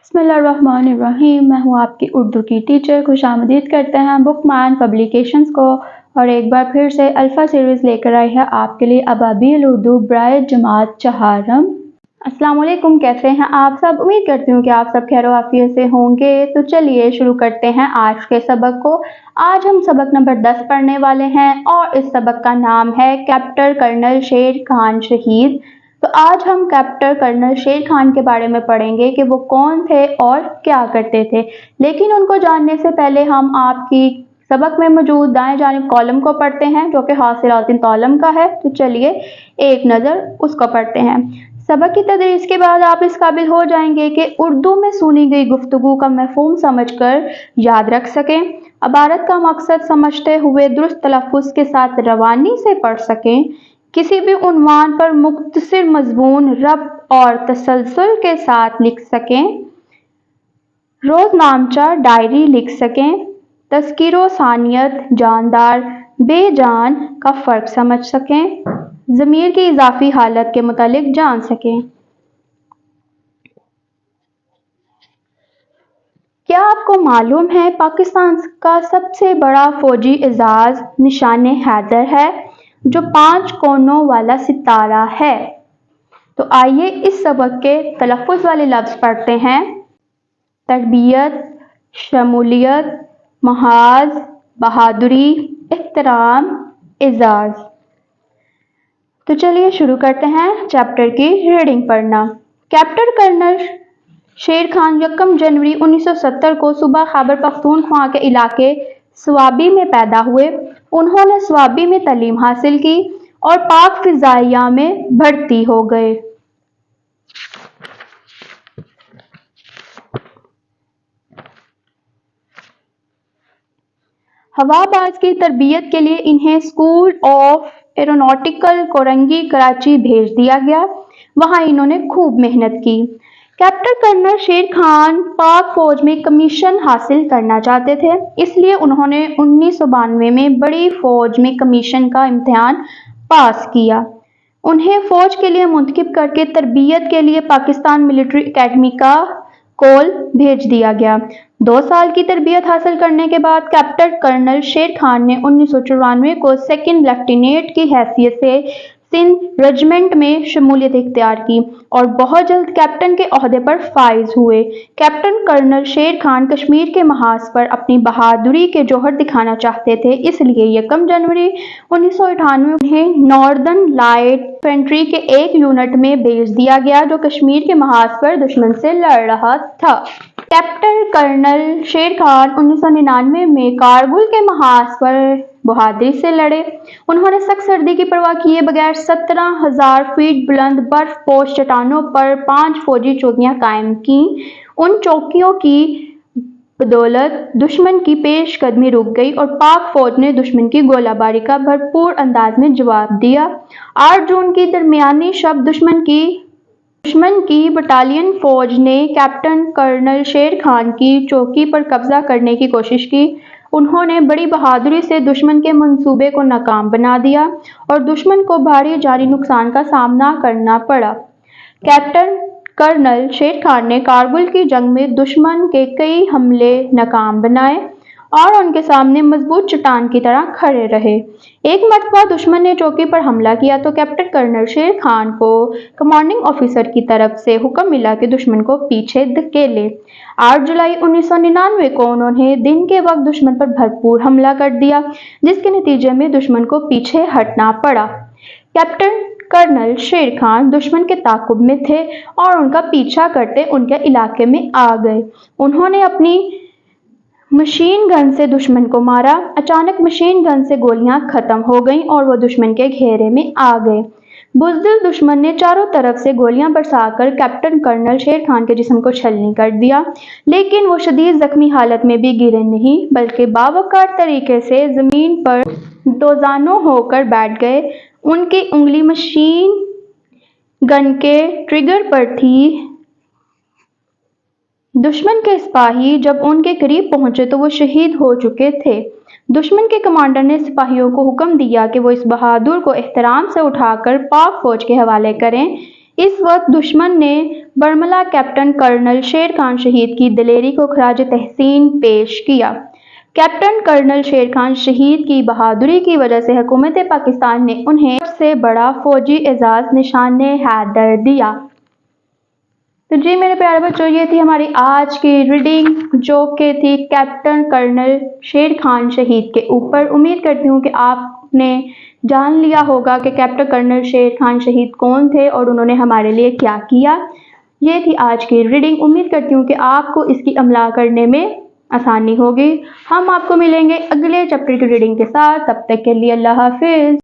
بسم اللہ الرحمن الرحیم۔ میں ہوں آپ کی اردو کی ٹیچر۔ خوش آمدید کرتے ہیں بک مان پبلیکیشنز کو، اور ایک بار پھر سے الفا سیریز لے کر آئی ہے آپ کے لیے ابابیل اردو برائے جماعت چہارم۔ السلام علیکم، کیسے ہیں آپ سب؟ امید کرتی ہوں کہ آپ سب خیر و عافیت سے ہوں گے۔ تو چلیے شروع کرتے ہیں آج کے سبق کو۔ آج ہم سبق نمبر 10 پڑھنے والے ہیں اور اس سبق کا نام ہے کیپٹن کرنل شیر خان شہید۔ تو آج ہم کیپٹن کرنل شیر خان کے بارے میں پڑھیں گے کہ وہ کون تھے اور کیا کرتے تھے، لیکن ان کو جاننے سے پہلے ہم آپ کی سبق میں موجود دائیں جانب کالم کو پڑھتے ہیں جو کہ حاصلات کالم کا ہے۔ تو چلیے ایک نظر اس کو پڑھتے ہیں۔ سبق کی تدریس کے بعد آپ اس قابل ہو جائیں گے کہ اردو میں سنی گئی گفتگو کا مفہوم سمجھ کر یاد رکھ سکیں، عبارت کا مقصد سمجھتے ہوئے درست تلفظ کے ساتھ روانی سے پڑھ سکیں، کسی بھی عنوان پر مختصر مضمون ربط اور تسلسل کے ساتھ لکھ سکیں، روز نامچہ ڈائری لکھ سکیں، تذکیر و ثانیت، جاندار بے جان کا فرق سمجھ سکیں، ضمیر کی اضافی حالت کے متعلق جان سکیں۔ کیا آپ کو معلوم ہے پاکستان کا سب سے بڑا فوجی اعزاز نشان حیدر ہے جو 5 کونوں والا ستارہ ہے؟ تو آئیے اس سبق کے تلفظ والے لفظ پڑھتے ہیں۔ تربیت، شمولیت، محاذ، بہادری، احترام، اعزاز۔ تو چلیے شروع کرتے ہیں چیپٹر کی ریڈنگ پڑھنا۔ کیپٹن کرنل شیر خان 1 جنوری 1970 کو صوبہ خیبر پختونخوا کے علاقے صوابی میں پیدا ہوئے۔ انہوں نے صوابی میں تعلیم حاصل کی اور پاک فضائیہ میں بھرتی ہو گئے۔ ہوا باز کی تربیت کے لیے انہیں school of aeronautical Korangi Karachi بھیج دیا گیا۔ وہاں انہوں نے خوب محنت کی۔ کیپٹن کرنل شیر خان پاک فوج میں کمیشن حاصل کرنا چاہتے تھے، اس لیے انہوں نے 1992 میں بڑی فوج میں کمیشن کا امتحان پاس کیا۔ انہیں فوج کے لیے منتخب کرکے تربیت کے لیے پاکستان ملٹری اکیڈمی کول بھیج دیا گیا۔ 2 سال کی تربیت حاصل کرنے کے بعد کیپٹن کرنل شیر خان نے 1994 کو 2nd لیفٹینینٹ کی حیثیت سے سندھ ریجیمنٹ میں شمولیت اختیار کی اور بہت جلد کیپٹن کے عہدے پر فائز ہوئے۔ کیپٹن کرنل شیر خان کشمیر کے محاذ پر اپنی بہادری کے جوہر دکھانا چاہتے تھے، اس لیے 1 جنوری 1998 انہیں ناردرن لائٹ انفینٹری کے ایک یونٹ میں بھیج دیا گیا جو کشمیر کے محاذ پر دشمن سے لڑ رہا تھا۔ کیپٹن کرنل شیر خان 1999 میں کارگل کے محاذ پر بہادری سے لڑے۔ انہوں نے سخت سردی کی پرواہ کیے بغیر 17,000 فٹ بلند برف پوش چٹانوں پر 5 فوجی چوکیاں قائم کیں۔ ان چوکیوں کی بدولت دشمن کی پیش قدمی رک گئی اور پاک فوج نے دشمن کی گولہ باری کا بھرپور انداز میں جواب دیا۔ 8 جون کی درمیانی شب دشمن کی بٹالین فوج نے کیپٹن کرنل شیر خان کی چوکی پر قبضہ کرنے کی کوشش کی۔ انہوں نے بڑی بہادری سے دشمن کے منصوبے کو ناکام بنا دیا اور دشمن کو بھاری جانی نقصان کا سامنا کرنا پڑا۔ کیپٹن کرنل شیر خان نے کارگل کی جنگ میں دشمن کے کئی حملے ناکام بنائے اور ان کے سامنے مضبوط چٹان کی طرح کھڑے رہے۔ ایک مرتبہ دشمن نے چوکی پر حملہ کیا تو کیپٹن کرنل شیر خان کو کمانڈنگ آفیسر کی طرف سے حکم ملا کہ دشمن کو پیچھے دھکیلے۔ 8 جولائی 1999 کو انہوں نے دن کے وقت دشمن پر بھرپور حملہ کر دیا جس کے نتیجے میں دشمن کو پیچھے ہٹنا پڑا۔ کیپٹن کرنل شیر خان دشمن کے تعاقب میں تھے اور ان کا پیچھا کرتے ان کے علاقے میں آ گئے۔ انہوں نے اپنی مشین گن سے دشمن کو مارا۔ اچانک مشین گن سے گولیاں ختم ہو گئیں اور وہ دشمن کے گھیرے میں آ گئے۔ بزدل دشمن نے چاروں طرف سے گولیاں برسا کر کیپٹن کرنل شیر خان کے جسم کو چھلنی کر دیا، لیکن وہ شدید زخمی حالت میں بھی گرے نہیں بلکہ باوقار طریقے سے زمین پر دوزانوں ہو کر بیٹھ گئے۔ ان کی انگلی مشین گن کے ٹریگر پر تھی۔ دشمن کے سپاہی جب ان کے قریب پہنچے تو وہ شہید ہو چکے تھے۔ دشمن کے کمانڈر نے سپاہیوں کو حکم دیا کہ وہ اس بہادر کو احترام سے اٹھا کر پاک فوج کے حوالے کریں۔ اس وقت دشمن نے برملا کیپٹن کرنل شیر خان شہید کی دلیری کو خراج تحسین پیش کیا۔ کیپٹن کرنل شیر خان شہید کی بہادری کی وجہ سے حکومت پاکستان نے انہیں سب سے بڑا فوجی اعزاز نشان حیدر دیا۔ تو جی میرے پیارے بچوں، یہ تھی ہماری آج کی ریڈنگ جو کہ تھی کیپٹن کرنل شیر خان شہید کے اوپر۔ امید کرتی ہوں کہ آپ نے جان لیا ہوگا کہ کیپٹن کرنل شیر خان شہید کون تھے اور انہوں نے ہمارے لیے کیا کیا۔ یہ تھی آج کی ریڈنگ۔ امید کرتی ہوں کہ آپ کو اس کی عمل کرنے میں آسانی ہوگی۔ ہم آپ کو ملیں گے اگلے چیپٹر کی ریڈنگ کے ساتھ، تب تک کے لیے اللہ حافظ۔